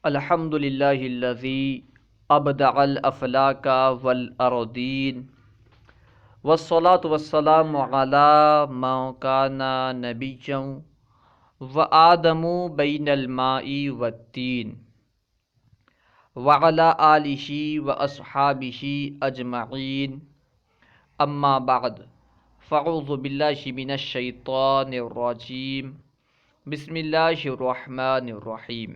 الحمد للہ الذی ابدع الافلاک والارضین والصلاة والسلام علی من کان نبیا وآدم بین الماء والتین وعلی آلہ واصحابہ اجمعین اما بعد فاعوذ باللہ من الشیطان الرجیم بسم اللہ الرحمن الرحیم۔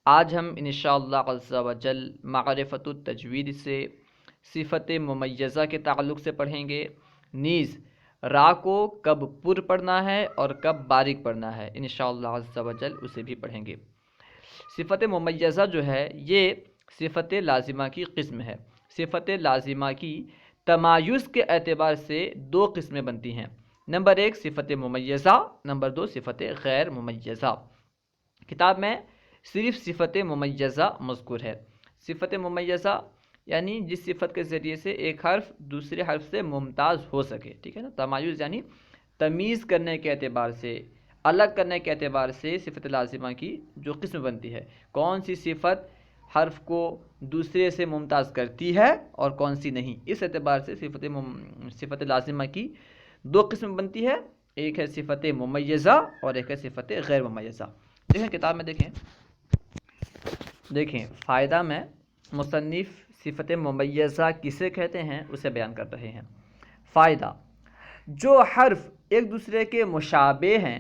آج ہم انشاءاللہ عز و جل معرفت التجوید سے صفت ممیزہ کے تعلق سے پڑھیں گے، نیز را کو کب پر پڑھنا ہے اور کب باریک پڑھنا ہے، انشاءاللہ عز و جل اسے بھی پڑھیں گے۔ صفت ممیزہ جو ہے یہ صفت لازمہ کی قسم ہے۔ صفت لازمہ کی تمایز کے اعتبار سے دو قسمیں بنتی ہیں، نمبر ایک صفت ممیزہ، نمبر دو صفت غیر ممیزہ۔ کتاب میں صرف صفت ممیزہ مذکور ہے۔ صفت ممیزہ یعنی جس صفت کے ذریعے سے ایک حرف دوسرے حرف سے ممتاز ہو سکے، ٹھیک ہے نا۔ تمایز یعنی تمیز کرنے کے اعتبار سے، الگ کرنے کے اعتبار سے صفت لازمہ کی جو قسم بنتی ہے، کون سی صفت حرف کو دوسرے سے ممتاز کرتی ہے اور کون سی نہیں، اس اعتبار سے صفت لازمہ کی دو قسم بنتی ہے، ایک ہے صفت ممیزہ اور ایک ہے صفت غیر ممیزہ۔ دیکھیں کتاب میں دیکھیں فائدہ میں مصنف صفت ممیزہ کسے کہتے ہیں اسے بیان کر رہے ہیں۔ فائدہ: جو حرف ایک دوسرے کے مشابہ ہیں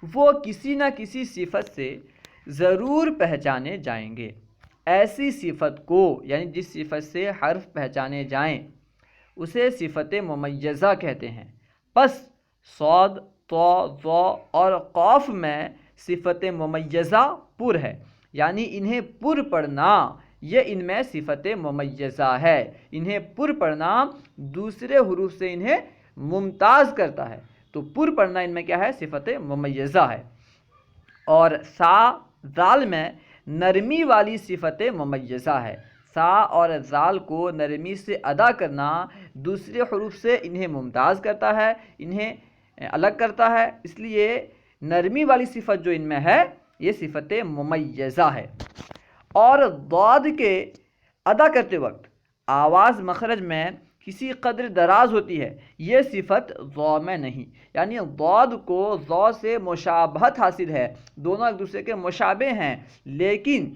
وہ کسی نہ کسی صفت سے ضرور پہچانے جائیں گے۔ ایسی صفت کو یعنی جس صفت سے حرف پہچانے جائیں اسے صفت ممیزہ کہتے ہیں۔ پس صاد، طا، ظا اور قاف میں صفت ممیزہ پر ہے، یعنی انہیں پر پڑھنا یہ ان میں صفت ممیزہ ہے۔ انہیں پر پڑھنا دوسرے حروف سے انہیں ممتاز کرتا ہے، تو پر پڑھنا ان میں کیا ہے؟ صفت ممیزہ ہے۔ اور سا، زال میں نرمی والی صفت ممیزہ ہے۔ سا اور زال کو نرمی سے ادا کرنا دوسرے حروف سے انہیں ممتاز کرتا ہے، انہیں الگ کرتا ہے، اس لیے نرمی والی صفت جو ان میں ہے یہ صفت ممیزہ ہے۔ اور ضاد کے ادا کرتے وقت آواز مخرج میں کسی قدر دراز ہوتی ہے، یہ صفت ضا میں نہیں، یعنی ضاد کو ضا سے مشابہت حاصل ہے، دونوں ایک دوسرے کے مشابہ ہیں، لیکن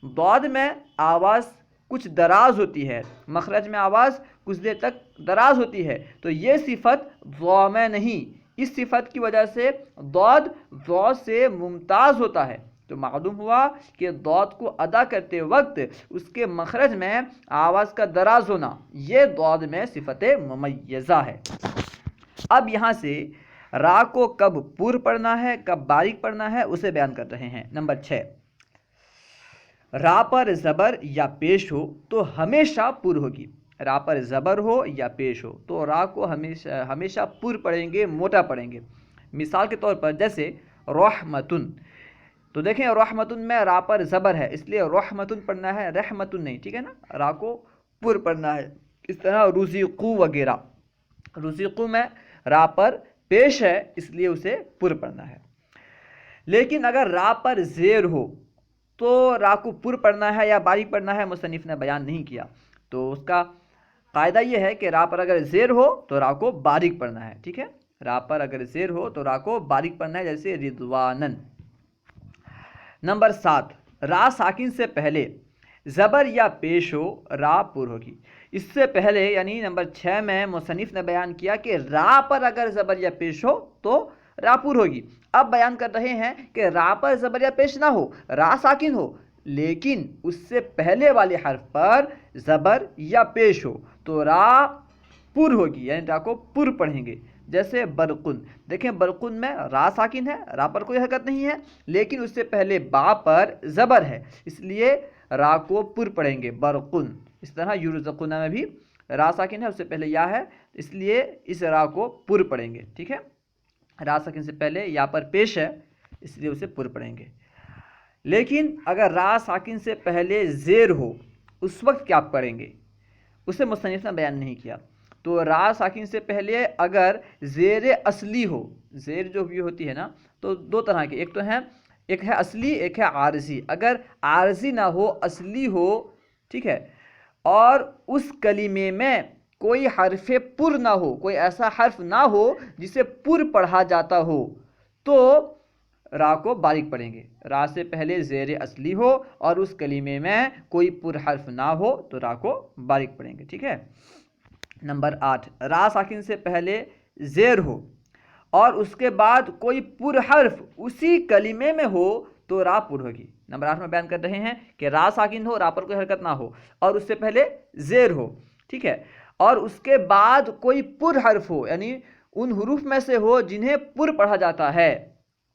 ضاد میں آواز کچھ دراز ہوتی ہے، مخرج میں آواز کچھ دیر تک دراز ہوتی ہے، تو یہ صفت ضا میں نہیں۔ اس صفت کی وجہ سے ضاد ضا سے ممتاز ہوتا ہے، تو معلوم ہوا کہ ضاد کو ادا کرتے وقت اس کے مخرج میں آواز کا دراز ہونا یہ ضاد میں صفت ممیزہ ہے۔ اب یہاں سے را کو کب پر پڑھنا ہے کب باریک پڑھنا ہے اسے بیان کر رہے ہیں۔ نمبر 6، را پر زبر یا پیش ہو تو ہمیشہ پر ہوگی۔ را پر زبر ہو یا پیش ہو تو را کو ہمیشہ پر پڑھیں گے، موٹا پڑھیں گے۔ مثال کے طور پر جیسے رحمتن، تو دیکھیں رحمتن میں را پر زبر ہے، اس لیے رحمتن پڑھنا ہے، رحمتن نہیں، ٹھیک ہے نا، را کو پر پڑھنا ہے۔ اس طرح رزقو وغیرہ، رزقو میں را پر پیش ہے اس لیے اسے پر پڑھنا ہے۔ لیکن اگر را پر زیر ہو تو را کو پر پڑھنا ہے یا باریک پڑھنا ہے مصنف نے بیان نہیں کیا، تو اس کا قاعدہ یہ ہے کہ را پر اگر زیر ہو تو را کو باریک پڑھنا ہے، ٹھیک ہے، را پر اگر زیر ہو تو را کو باریک پڑھنا ہے، جیسے رضوانن۔ نمبر 7، را ساکن سے پہلے زبر یا پیش ہو را پر ہوگی۔ اس سے پہلے یعنی نمبر 6 میں مصنف نے بیان کیا کہ را پر اگر زبر یا پیش ہو تو را پر ہوگی۔ اب بیان کر رہے ہیں کہ را پر زبر یا پیش نہ ہو، را ساکن ہو، لیکن اس سے پہلے والے حرف پر زبر یا پیش ہو تو را پر ہوگی، یعنی را کو پر پڑھیں گے۔ جیسے برقن، دیکھیں برقن میں را ساکن ہے، را پر کوئی حرکت نہیں ہے، لیکن اس سے پہلے با پر زبر ہے، اس لیے را کو پر پڑھیں گے، برقن۔ اس طرح یرزقون میں بھی را ساکن ہے، اس سے پہلے یا ہے، اس لیے اس را کو پر پڑھیں گے، ٹھیک ہے۔ را ساکن سے پہلے یا پر پیش ہے اس لیے اسے پر پڑھیں گے۔ لیکن اگر را ساکن سے پہلے زیر ہو اس وقت کیا پڑھیں گے اسے مصنف نے بیان نہیں کیا۔ تو را ساکن سے پہلے اگر زیر اصلی ہو، زیر جو بھی ہوتی ہے نا، تو دو طرح کی، ایک تو ہے ایک ہے اصلی، ایک ہے عارضی. اگر عارضی نہ ہو، اصلی ہو، ٹھیک ہے، اور اس کلمے میں کوئی حرف پر نہ ہو، کوئی ایسا حرف نہ ہو جسے پر پڑھا جاتا ہو، تو را کو باریک پڑھیں گے. را سے پہلے زیر اصلی ہو اور اس کلمے میں کوئی پر حرف نہ ہو تو را کو باریک پڑھیں گے. ٹھیک ہے. نمبر 8، را ساکن سے پہلے زیر ہو اور اس کے بعد کوئی پر حرف اسی کلمے میں ہو تو را پر ہوگی. نمبر 8 میں بیان کر رہے ہیں کہ را ساکن ہو، را پر کوئی حرکت نہ ہو، اور اس سے پہلے زیر ہو، ٹھیک ہے، اور اس کے بعد کوئی پر حرف ہو، یعنی ان حروف میں سے ہو جنہیں پر پڑھا جاتا ہے،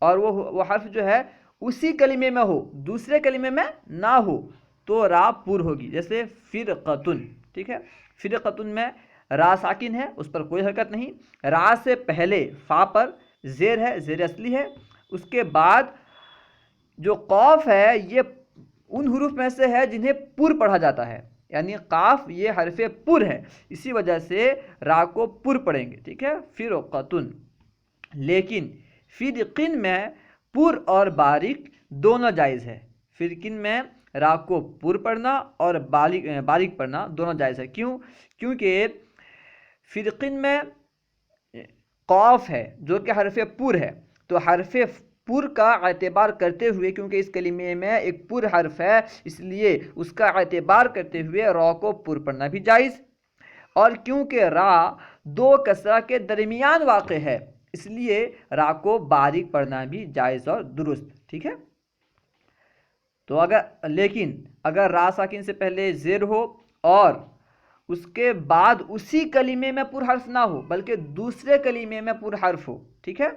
اور وہ حرف جو ہے اسی کلمے میں ہو، دوسرے کلمے میں نہ ہو تو را پر ہوگی. جیسے فرقتن، ٹھیک ہے، فرقتن میں را ساکن ہے، اس پر کوئی حرکت نہیں. را سے پہلے فا پر زیر ہے، زیر اصلی ہے. اس کے بعد جو قاف ہے یہ ان حروف میں سے ہے جنہیں پر پڑھا جاتا ہے، یعنی قاف یہ حرف پر ہے، اسی وجہ سے را کو پر پڑھیں گے. ٹھیک ہے، فرقتن. لیکن فرقن میں پر اور باریک دونوں جائز ہے. فرقن میں را کو پر پڑھنا اور باریک پڑھنا دونوں جائز ہے. کیوں؟ کیونکہ فرقن میں قاف ہے جو کہ حرف پر ہے، تو حرف پر کا اعتبار کرتے ہوئے، کیونکہ اس کلمے میں ایک پر حرف ہے، اس لیے اس کا اعتبار کرتے ہوئے را کو پر پڑھنا بھی جائز. اور کیونکہ را دو کسرہ کے درمیان واقع ہے، اس لیے را کو باریک پڑھنا بھی جائز اور درست. ٹھیک ہے. تو لیکن اگر را ساکن سے پہلے زیر ہو اور اس کے بعد اسی کلمے میں پر حرف نہ ہو بلکہ دوسرے کلمے میں پر حرف ہو، ٹھیک ہے،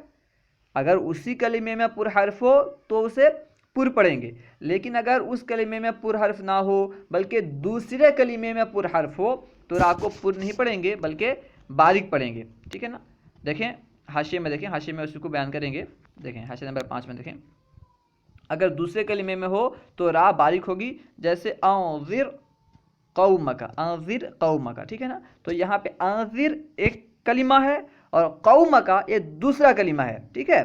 اگر اسی کلمے میں پر حرف ہو تو اسے پر پڑھیں گے. لیکن اگر اس کلمے میں پر حرف نہ ہو بلکہ دوسرے کلمے میں پر حرف ہو تو را کو پر نہیں پڑھیں گے بلکہ باریک پڑھیں گے. ٹھیک ہے نا. دیکھیں حاشیے میں، دیکھیں حاشیے میں اسی کو بیان کریں گے. دیکھیں حاشیہ نمبر 5 میں دیکھیں، اگر دوسرے کلمے میں ہو تو را باریک ہوگی. جیسے انذر قومک، انذر قومک، ٹھیک ہے نا. تو یہاں پہ انذر ایک کلمہ ہے اور قومک یہ دوسرا کلمہ ہے. ٹھیک ہے.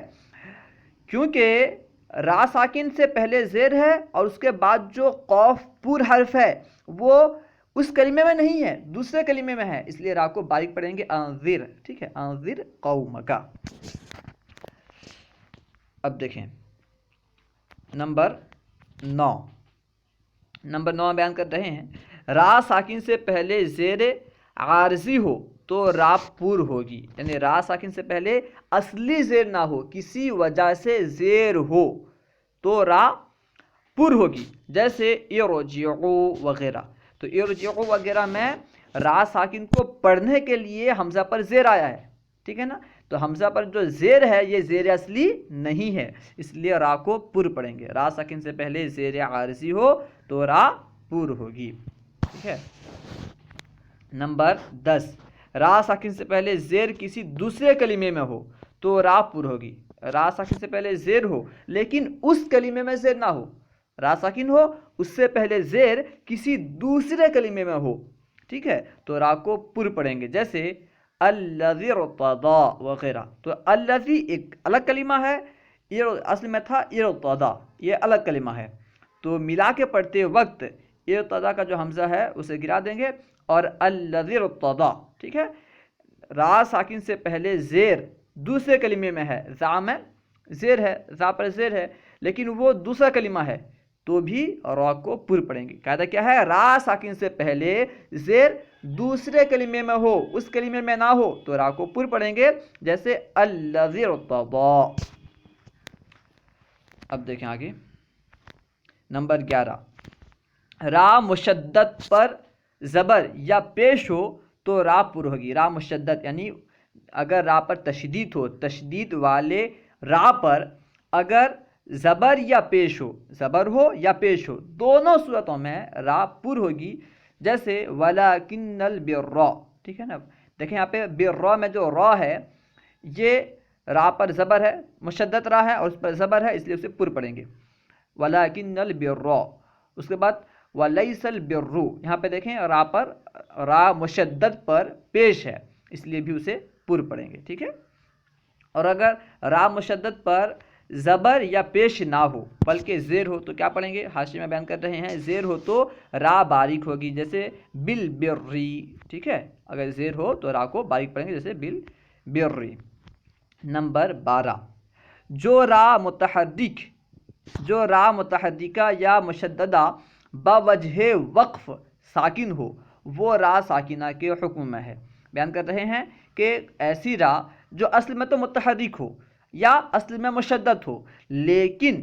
کیونکہ را ساکن سے پہلے زیر ہے اور اس کے بعد جو قاف پر حرف ہے وہ اس کلمے میں نہیں ہے، دوسرے کلمے میں ہے، اس لیے را کو باریک پڑھیں گے انذر. ٹھیک ہے، انذر قومک. اب دیکھیں نمبر 9 بیان کر رہے ہیں، را ساکن سے پہلے زیر عارضی ہو تو را پر ہوگی. یعنی را ساکن سے پہلے اصلی زیر نہ ہو، کسی وجہ سے زیر ہو تو را پر ہوگی. جیسے ارجعوا وغیرہ. تو ارجعوا وغیرہ میں را ساکن کو پڑھنے کے لیے حمزہ پر زیر آیا ہے، ٹھیک ہے نا. تو حمزہ پر جو زیر ہے یہ زیر اصلی نہیں ہے، اس لیے را کو پر پڑھیں گے. را ساکن سے پہلے زیر عارضی ہو تو را پر ہوگی. ٹھیک ہے. نمبر 10، را ساکن سے پہلے زیر کسی دوسرے کلمے میں ہو تو را پر ہوگی. را ساکن سے پہلے زیر ہو لیکن اس کلمے میں زیر نہ ہو، را ساکن ہو اس سے پہلے زیر کسی دوسرے کلمے میں ہو، ٹھیک ہے، تو را کو پر پڑھیں گے. جیسے الذی ارتضی وغیرہ. تو الذی ایک الگ کلمہ ہے، اصل میں تھا ارتضی، یہ الگ کلمہ ہے. تو ملا کے پڑھتے وقت ارتضی کا جو حمزہ ہے اسے گرا دیں گے اور الذی ارتضی. ٹھیک ہے. را ساکن سے پہلے زیر دوسرے کلمے میں ہے، ذا میں زیر ہے، ذا پر زیر ہے لیکن وہ دوسرا کلمہ ہے تو بھی را کو پر پڑھیں گے. قاعدہ کیا ہے؟ را ساکن سے پہلے زیر دوسرے کلمے میں ہو، اس کلمے میں نہ ہو تو را کو پر پڑھیں گے. جیسے الذی ارتضی. اب دیکھیں آگے نمبر 11، را مشدد پر زبر یا پیش ہو تو را پر ہوگی. را مشدد یعنی اگر را پر تشدید ہو، تشدید والے را پر اگر زبر یا پیش ہو، زبر ہو یا پیش ہو، دونوں صورتوں میں را پر ہوگی. جیسے وَلَكِنَّ الْبِرَّ. ٹھیک ہے نا. دیکھیں یہاں پہ بِرَّ میں جو را ہے یہ را پر زبر ہے، مشدد را ہے اور اس پر زبر ہے، اس لیے اسے پر پڑھیں گے. وَلَكِنَّ الْبِرَّ. اس کے بعد وَلَيْسَ الْبِرُّ. یہاں پہ دیکھیں را پر را مشدد پر پیش ہے، اس لیے بھی اسے پر پڑھیں گے. ٹھیک ہے. اور اگر را مشدد پر زبر یا پیش نہ ہو بلکہ زیر ہو تو کیا پڑھیں گے؟ حاشیے میں بیان کر رہے ہیں زیر ہو تو را باریک ہوگی، جیسے بالبری، ٹھیک ہے، اگر زیر ہو تو را کو باریک پڑھیں گے جیسے بالبری۔ نمبر 12، جو را متحرکہ یا مشددہ بوجہ وقف ساکن ہو وہ را ساکنہ کے حکم میں ہے۔ بیان کر رہے ہیں کہ ایسی را جو اصل میں تو متحرک ہو یا اصل میں مشدد ہو، لیکن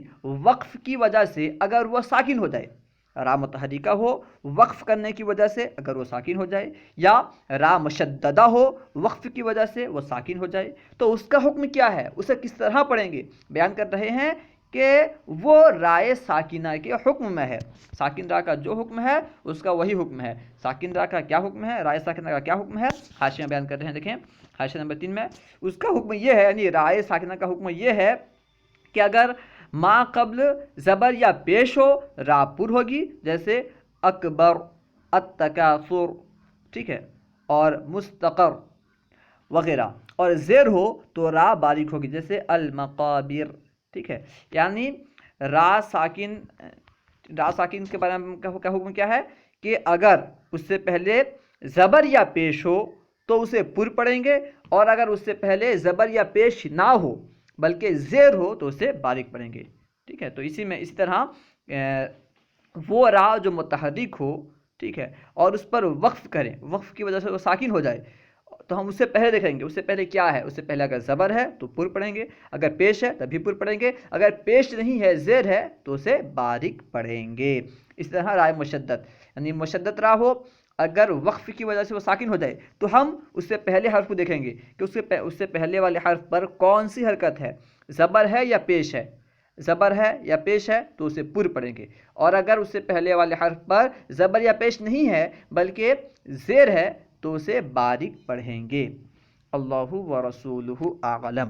وقف کی وجہ سے اگر وہ ساکن ہو جائے، را متحرکہ ہو وقف کرنے کی وجہ سے اگر وہ ساکن ہو جائے، یا را مشددہ ہو وقف کی وجہ سے وہ ساکن ہو جائے، تو اس کا حکم کیا ہے، اسے کس طرح پڑھیں گے؟ بیان کر رہے ہیں کہ وہ رائے ساکنہ کے حکم میں ہے۔ ساکن را کا جو حکم ہے اس کا وہی حکم ہے۔ ساکن را کا کیا حکم ہے، رائے ساکنہ کا کیا حکم ہے، حاشیہ میں بیان کر رہے ہیں، دیکھیں حاشیہ نمبر 3 میں اس کا حکم یہ ہے، یعنی رائے ساکنہ کا حکم یہ ہے کہ اگر ما قبل زبر یا پیش ہو را پر ہوگی، جیسے اکبر، التکاثر، ٹھیک ہے، اور مستقر وغیرہ، اور زیر ہو تو را باریک ہوگی جیسے المقابر، ٹھیک ہے۔ یعنی را ساکن کے بارے میں کا حکم کیا ہے کہ اگر اس سے پہلے زبر یا پیش ہو تو اسے پر پڑھیں گے، اور اگر اس سے پہلے زبر یا پیش نہ ہو بلکہ زیر ہو تو اسے باریک پڑھیں گے، ٹھیک ہے۔ تو اسی طرح وہ را جو متحرک ہو، ٹھیک ہے، اور اس پر وقف کریں، وقف کی وجہ سے وہ ساکن ہو جائے، تو ہم اس سے پہلے دیکھیں گے اس سے پہلے کیا ہے۔ اس سے پہلے اگر زبر ہے تو پر پڑھیں گے، اگر پیش ہے تبھی پر پڑھیں گے، اگر پیش نہیں ہے زیر ہے تو اسے باریک پڑھیں گے۔ اس طرح رائے مشدد، یعنی مشدد را ہو اگر وقف کی وجہ سے وہ ساکن ہو جائے تو ہم اس سے پہلے حرف کو دیکھیں گے کہ اس سے پہلے والے حرف پر کون سی حرکت ہے، زبر ہے یا پیش ہے، زبر ہے یا پیش ہے تو اسے پر پڑھیں گے، اور اگر اس سے پہلے والے حرف پر زبر یا پیش نہیں ہے بلکہ زیر ہے تو اسے باریک پڑھیں گے۔ اللہ ورسولہ اعلم۔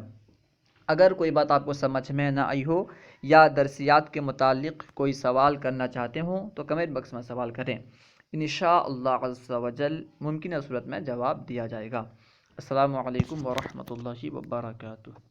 اگر کوئی بات آپ کو سمجھ میں نہ آئی ہو یا درسیات کے متعلق کوئی سوال کرنا چاہتے ہوں تو کمنٹ باکس میں سوال کریں، انشاءاللہ عز و جل ممکنہ صورت میں جواب دیا جائے گا۔ السلام علیکم ورحمۃ اللہ وبرکاتہ۔